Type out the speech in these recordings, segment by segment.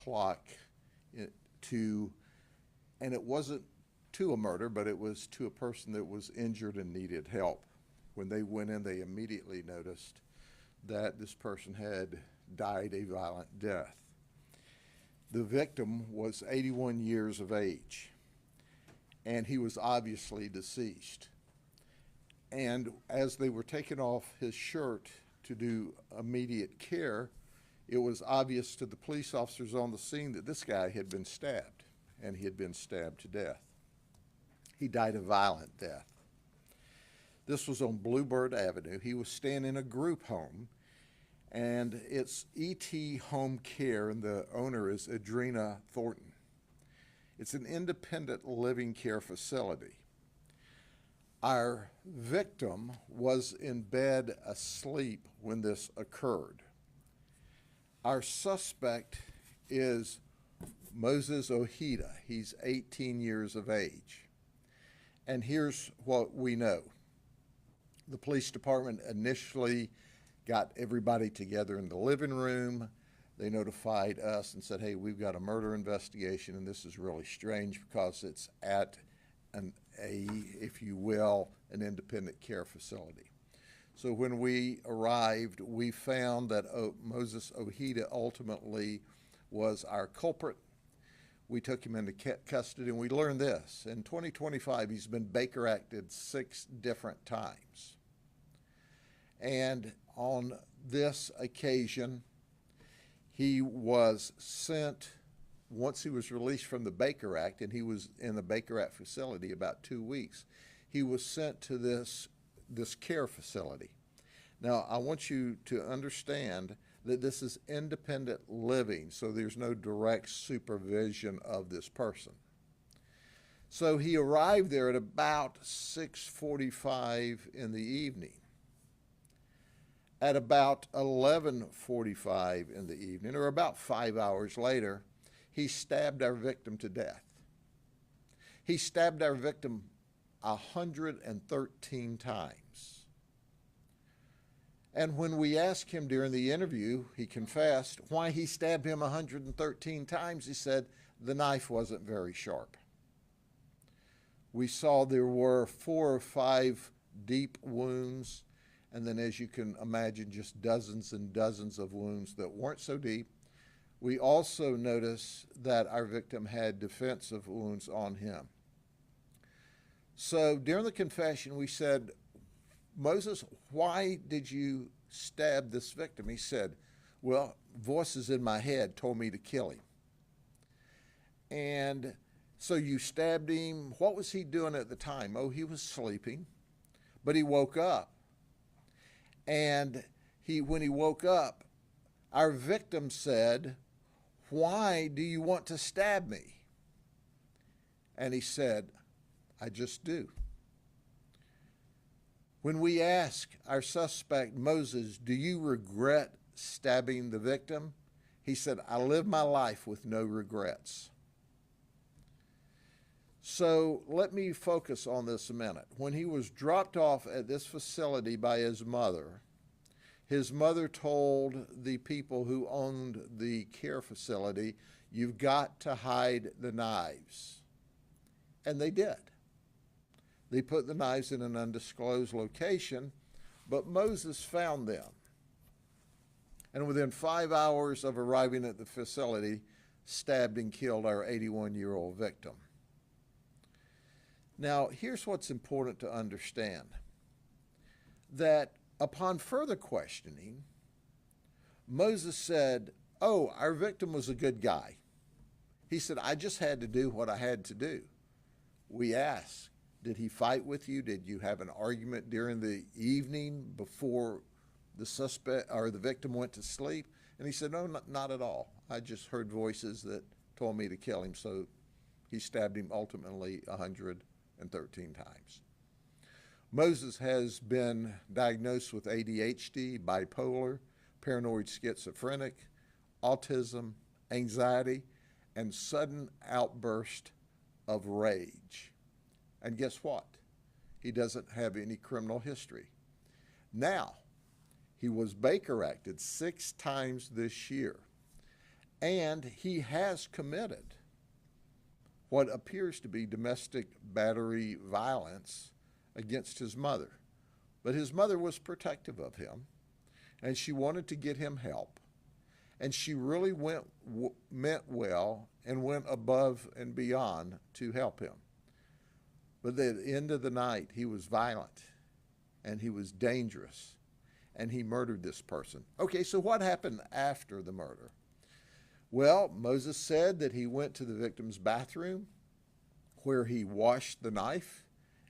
clock to, and it wasn't to a murder, but it was to a person that was injured and needed help. When they went in, they immediately noticed that this person had died a violent death. The victim was 81 years of age, and he was obviously deceased. And as they were taking off his shirt to do immediate care, it was obvious to the police officers on the scene that this guy had been stabbed, and he had been stabbed to death. He died a violent death. This was on Bluebird Avenue. He was staying in a group home, and it's E.T. Home Care, and the owner is Adrena Thornton. It's an independent living care facility. Our victim was in bed asleep when this occurred. Our suspect is Moses Ojeda. He's 18 years of age. And here's what we know. The police department initially got everybody together in the living room. They notified us and said, hey, we've got a murder investigation, and this is really strange because it's at if you will, an independent care facility. So when we arrived, we found that Moses Ojeda ultimately was our culprit. We took him into custody, and we learned this. In 2025, he's been Baker Acted 6 different times. And on this occasion, he was sent, once he was released from the Baker Act, and he was in the Baker Act facility about 2 weeks, he was sent to this care facility. Now, I want you to understand that this is independent living, so there's no direct supervision of this person. So he arrived there at about 6:45 in the evening. At about 11:45 in the evening, or about 5 hours later, he stabbed our victim to death. He stabbed our victim 113 times. And when we asked him during the interview, he confessed why he stabbed him 113 times. He said the knife wasn't very sharp. We saw there were 4 or 5 deep wounds, and then, as you can imagine, just dozens and dozens of wounds that weren't so deep. We also noticed that our victim had defensive wounds on him. So during the confession, we said, Moses, why did you stab this victim? He said, well, voices in my head told me to kill him. And so you stabbed him. What was he doing at the time? Oh, he was sleeping, but he woke up. And when he woke up, our victim said, why do you want to stab me? And he said, I just do. When we ask our suspect, Moses, do you regret stabbing the victim? He said, I live my life with no regrets. So let me focus on this a minute. When he was dropped off at this facility by his mother told the people who owned the care facility, you've got to hide the knives. And they did. They put the knives in an undisclosed location, but Moses found them. And within 5 hours of arriving at the facility, stabbed and killed our 81-year-old victim. Now, here's what's important to understand. That upon further questioning, Moses said, oh, our victim was a good guy. He said, I just had to do what I had to do. We asked, did he fight with you? Did you have an argument during the evening before the suspect or the victim went to sleep? And he said, no, not at all. I just heard voices that told me to kill him. So he stabbed him ultimately 113 times. Moses has been diagnosed with ADHD, bipolar, paranoid schizophrenic, autism, anxiety, and sudden outburst of rage. And guess what? He doesn't have any criminal history. Now, he was Baker Acted 6 times this year. and he has committed what appears to be domestic battery violence against his mother. But his mother was protective of him, and she wanted to get him help. And she really meant well and went above and beyond to help him. But at the end of the night, he was violent, and he was dangerous, and he murdered this person. Okay, so what happened after the murder? Well, Moses said that he went to the victim's bathroom, where he washed the knife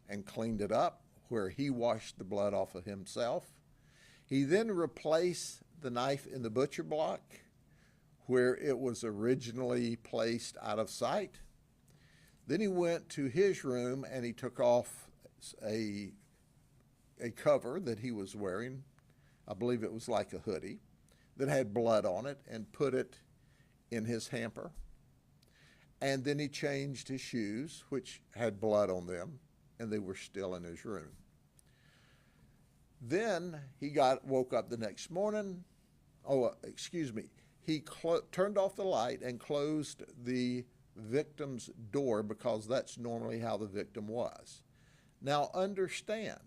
and cleaned it up, where he washed the blood off of himself. He then replaced the knife in the butcher block, where it was originally placed out of sight. Then he went to his room and he took off a cover that he was wearing. I believe it was like a hoodie that had blood on it, and put it in his hamper. And then he changed his shoes, which had blood on them, and they were still in his room. Then he woke up the next morning. He turned off the light and closed the victim's door, because that's normally how the victim was. Now understand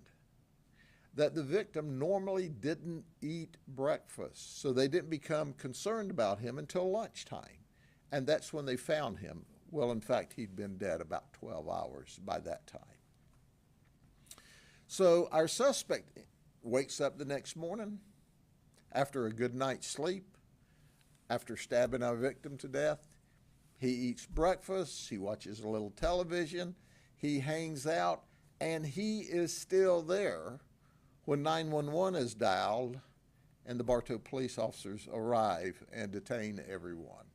that the victim normally didn't eat breakfast, so they didn't become concerned about him until lunchtime. And that's when they found him. Well, in fact, he'd been dead about 12 hours by that time. So our suspect wakes up the next morning after a good night's sleep, after stabbing our victim to death. He eats breakfast, he watches a little television, he hangs out, and he is still there when 911 is dialed and the Bartow police officers arrive and detain everyone.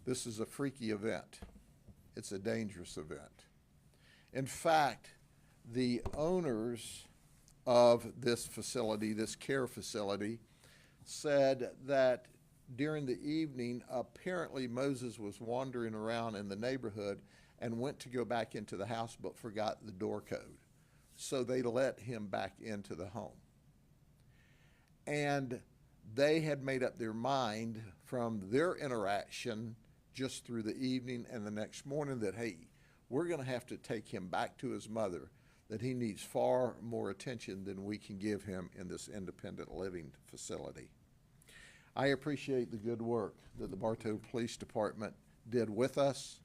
This is a freaky event. It's a dangerous event. In fact, the owners of this facility, this care facility, said that during the evening, apparently Moses was wandering around in the neighborhood and went to go back into the house but forgot the door code. So they let him back into the home. And they had made up their mind from their interaction just through the evening and the next morning that, hey, we're going to have to take him back to his mother, that he needs far more attention than we can give him in this independent living facility. I appreciate the good work that the Bartow Police Department did with us.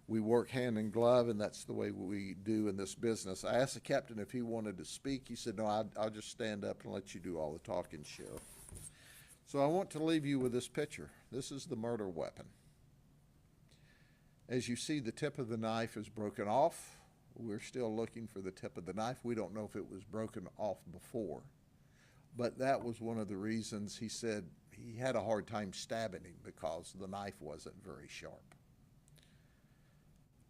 We work hand in glove, and that's the way we do in this business. I asked the captain if he wanted to speak. He said, no, I'll just stand up and let you do all the talking, Sheriff. So I want to leave you with this picture. This is the murder weapon. As you see, the tip of the knife is broken off. We're still looking for the tip of the knife. We don't know if it was broken off before, but that was one of the reasons he said he had a hard time stabbing him, because the knife wasn't very sharp.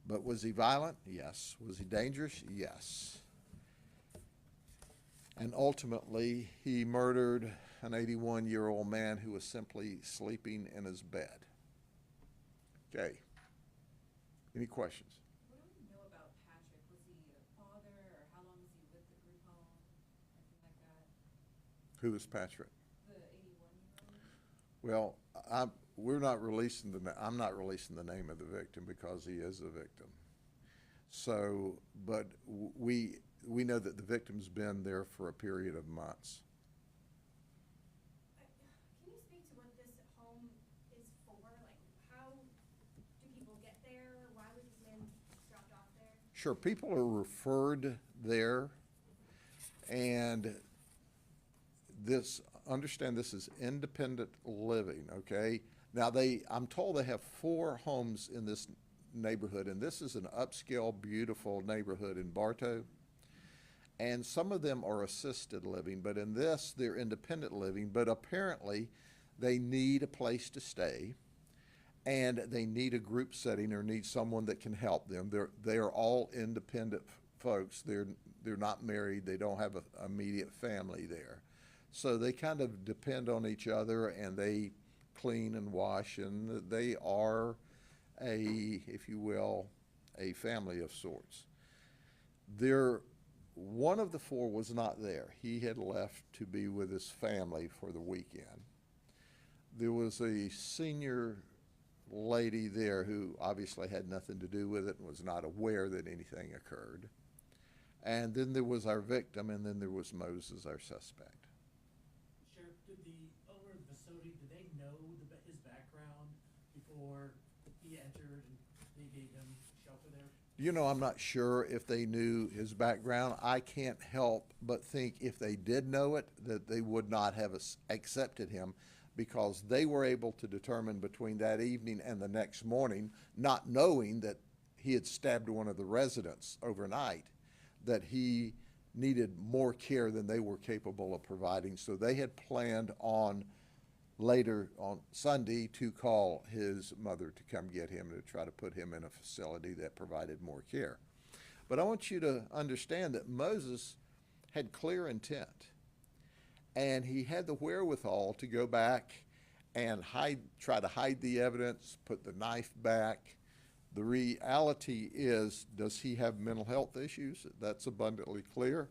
But was he violent? Yes. Was he dangerous? Yes. And ultimately, he murdered an 81-year-old man who was simply sleeping in his bed. Okay. Any questions? What do we know about Patrick? Was he a father, or how long was he with the group home? Anything like that? Who is Patrick? The 81-year-old? Well, I'm not releasing the name of the victim, because he is a victim. So, but we know that the victim's been there for a period of months. Can you speak to what this home is for? Like, how do people get there? Why was this man dropped off there? Sure, people are referred there, and understand this is independent living, okay? Now I'm told they have 4 homes in this neighborhood, and this is an upscale, beautiful neighborhood in Bartow. And some of them are assisted living, but in this, they're independent living. But apparently, they need a place to stay, and they need a group setting, or need someone that can help them. They are all independent folks. They're not married. They don't have an immediate family there. So they kind of depend on each other, and they clean and wash, and they are if you will, a family of sorts. one of the four was not there. He had left to be with his family for the weekend. There was a senior lady there who obviously had nothing to do with it and was not aware that anything occurred. And then there was our victim, and then there was Moses, our suspect. Sheriff, did the owner of the facility, did they know his background before he entered and they gave him shelter there? You know, I'm not sure if they knew his background. I can't help but think if they did know it, that they would not have accepted him, because they were able to determine between that evening and the next morning, not knowing that he had stabbed one of the residents overnight, that he needed more care than they were capable of providing. So they had planned on later on Sunday to call his mother to come get him, to try to put him in a facility that provided more care. But I want you to understand that Moses had clear intent, and he had the wherewithal to go back and try to hide the evidence, put the knife back. The reality is, does he have mental health issues? That's abundantly clear,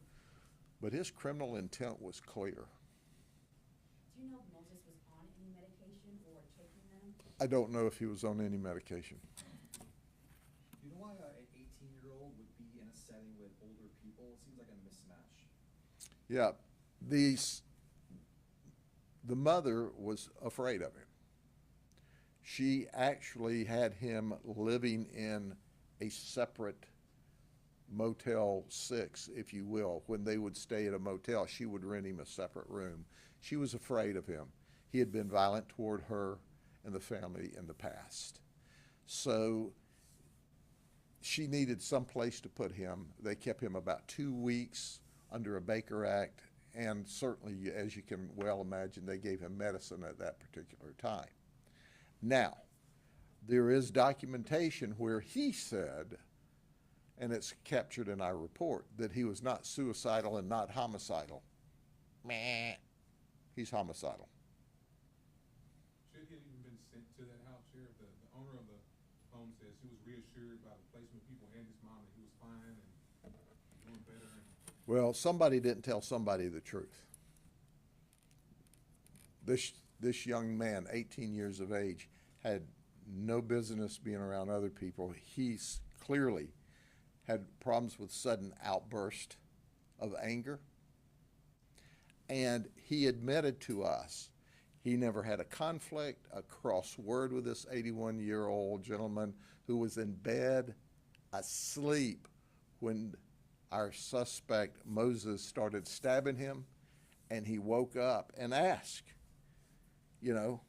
but his criminal intent was clear. Do you know if Moses was on any medication or taking them? I don't know if he was on any medication. Do you know why an 18-year-old would be in a setting with older people? It seems like a mismatch. Yeah, the mother was afraid of him. She actually had him living in a separate Motel 6, if you will. When they would stay at a motel, she would rent him a separate room. She was afraid of him. He had been violent toward her and the family in the past. So she needed some place to put him. They kept him about 2 weeks under a Baker Act, and certainly, as you can well imagine, they gave him medicine at that particular time. Now, there is documentation where he said, and it's captured in our report, that he was not suicidal and not homicidal. Meh. He's homicidal. Should he have even been sent to that house, Sheriff? The owner of the home says he was reassured by the placement people and his mom that he was fine and doing better. Well, somebody didn't tell somebody the truth. This young man, 18 years of age, had no business being around other people. He's clearly had problems with sudden outburst of anger. And he admitted to us he never had a conflict, a cross word with this 81-year-old gentleman who was in bed asleep when our suspect, Moses, started stabbing him, and he woke up and asked, you know,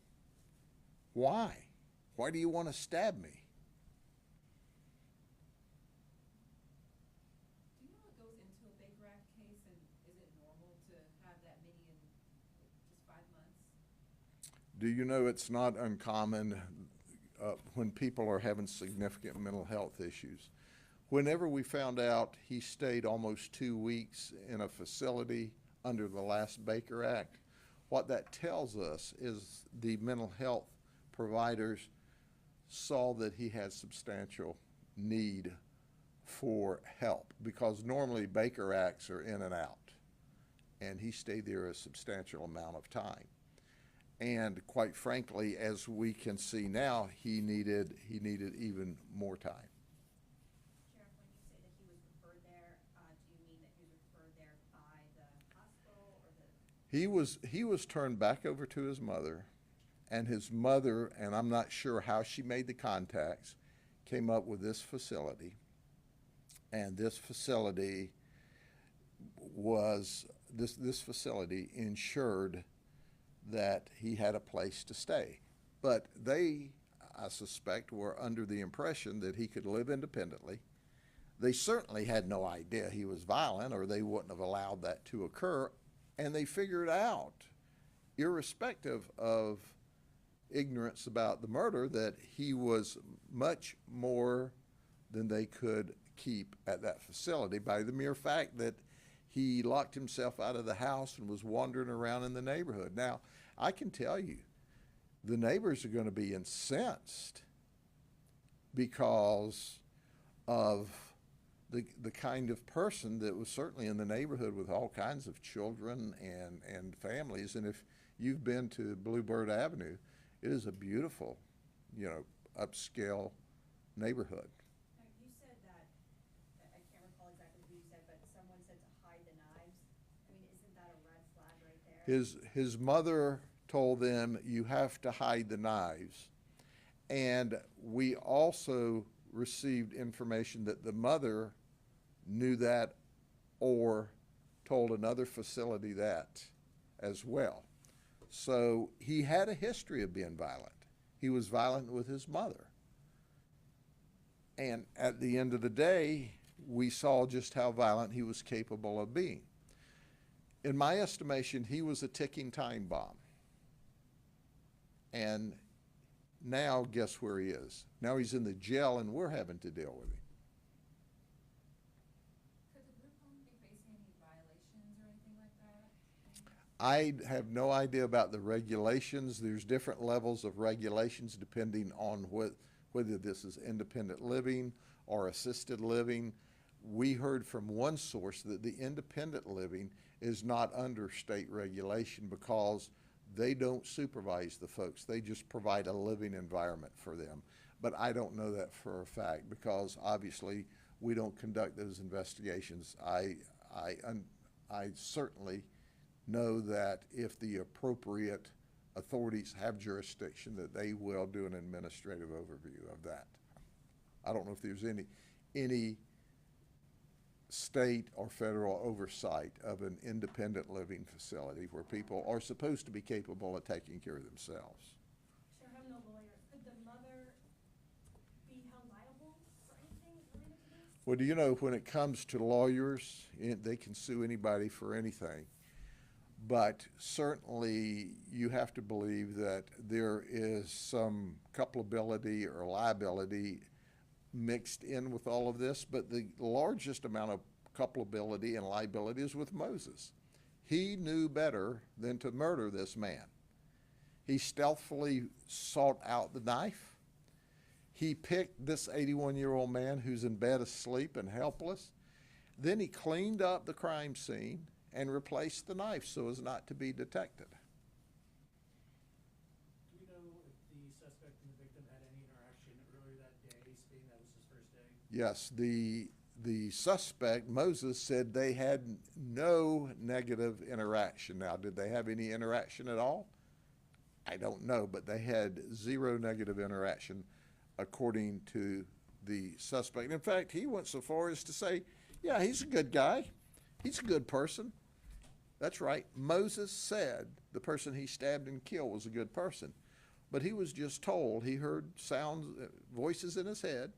why? Why do you want to stab me? Do you know what goes into a Baker Act case, and is it normal to have that many in just 5 months? Do you know it's not uncommon when people are having significant mental health issues? Whenever we found out he stayed almost 2 weeks in a facility under the last Baker Act, what that tells us is the mental health providers saw that he had substantial need for help, because normally Baker Acts are in and out, and he stayed there a substantial amount of time. And quite frankly, as we can see now, he needed even more time. Sheriff, when you say that he was referred there, do you mean that he was referred there by the hospital or the? He was turned back over to his mother, and his mother, and I'm not sure how she made the contacts, came up with this facility. And this facility this facility ensured that he had a place to stay. But they, I suspect, were under the impression that he could live independently. They certainly had no idea he was violent, or they wouldn't have allowed that to occur. And they figured out, irrespective of ignorance about the murder, that he was much more than they could keep at that facility by the mere fact that he locked himself out of the house and was wandering around in the neighborhood. Now, I can tell you, the neighbors are going to be incensed because of the kind of person that was certainly in the neighborhood with all kinds of children and families. And if you've been to Bluebird Avenue, it is a beautiful, you know, upscale neighborhood. Now, you said that, I can't recall exactly who you said, but someone said to hide the knives. I mean, isn't that a red flag right there? His mother told them, you have to hide the knives. And we also received information that the mother knew that or told another facility that as well. So he had a history of being violent. He was violent with his mother. And at the end of the day, we saw just how violent he was capable of being. In my estimation, he was a ticking time bomb. And now guess where he is? Now he's in the jail and we're having to deal with him. Could the group home be facing any violations or anything like that? I have no idea about the regulations. There's different levels of regulations depending on whether this is independent living or assisted living. We heard from one source that the independent living is not under state regulation because they don't supervise the folks. They just provide a living environment for them. But I don't know that for a fact because obviously we don't conduct those investigations. I certainly know that if the appropriate authorities have jurisdiction, that they will do an administrative overview of that. I don't know if there's any state or federal oversight of an independent living facility where people are supposed to be capable of taking care of themselves. Sure, I'm no lawyer. Could the mother be held liable for anything related to this? Well, do you know, when it comes to lawyers, they can sue anybody for anything. But certainly you have to believe that there is some culpability or liability mixed in with all of this, but the largest amount of culpability and liability is with Moses. He knew better than to murder this man. He stealthily sought out the knife. He picked this 81-year-old man who's in bed asleep and helpless. Then he cleaned up the crime scene and replaced the knife so as not to be detected. Do we know if the suspect and the victim had any interaction earlier that day, being that was his first day? Yes, the suspect, Moses, said they had no negative interaction. Now, did they have any interaction at all? I don't know, but they had zero negative interaction according to the suspect. In fact, he went so far as to say, yeah, he's a good guy. He's a good person. That's right. Moses said the person he stabbed and killed was a good person. But he was just told, he heard sounds, voices in his head,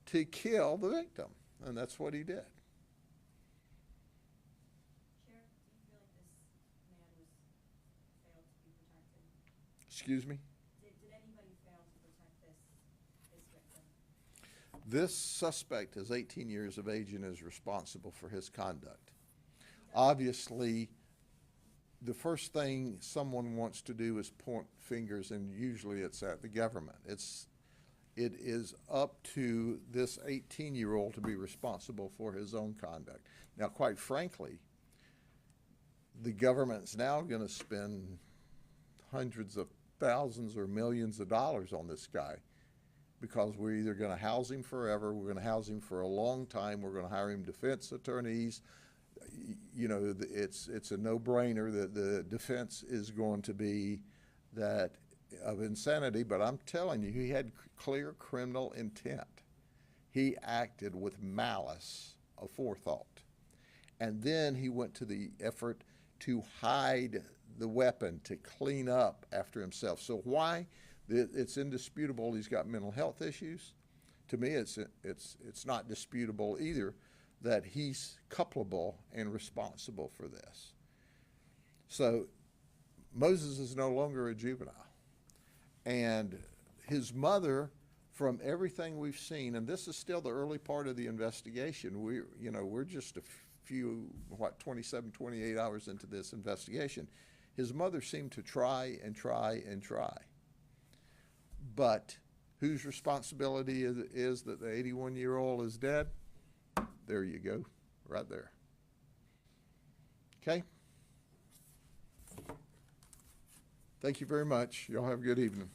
to kill the victim. And that's what he did. Sheriff, do you feel like this man failed to be protected? Excuse me? Did anybody fail to protect this victim? This suspect is 18 years of age and is responsible for his conduct. Obviously, the first thing someone wants to do is point fingers, and usually it's at the government. It is up to this 18-year-old to be responsible for his own conduct. Now, quite frankly, the government's now going to spend hundreds of thousands or millions of dollars on this guy because we're either going to house him forever, we're going to house him for a long time, we're going to hire him defense attorneys. You know, it's a no-brainer that the defense is going to be that of insanity, but I'm telling you, he had clear criminal intent. He acted with malice aforethought. And then he went to the effort to hide the weapon, to clean up after himself. So why? It's indisputable he's got mental health issues. To me, it's not disputable either that he's culpable and responsible for this. So Moses is no longer a juvenile. And his mother, from everything we've seen, and this is still the early part of the investigation, we're just a few, 27, 28 hours into this investigation. His mother seemed to try and try and try. But whose responsibility is that the 81-year-old is dead? there you go, right there. Okay? Thank you very much. Y'all have a good evening.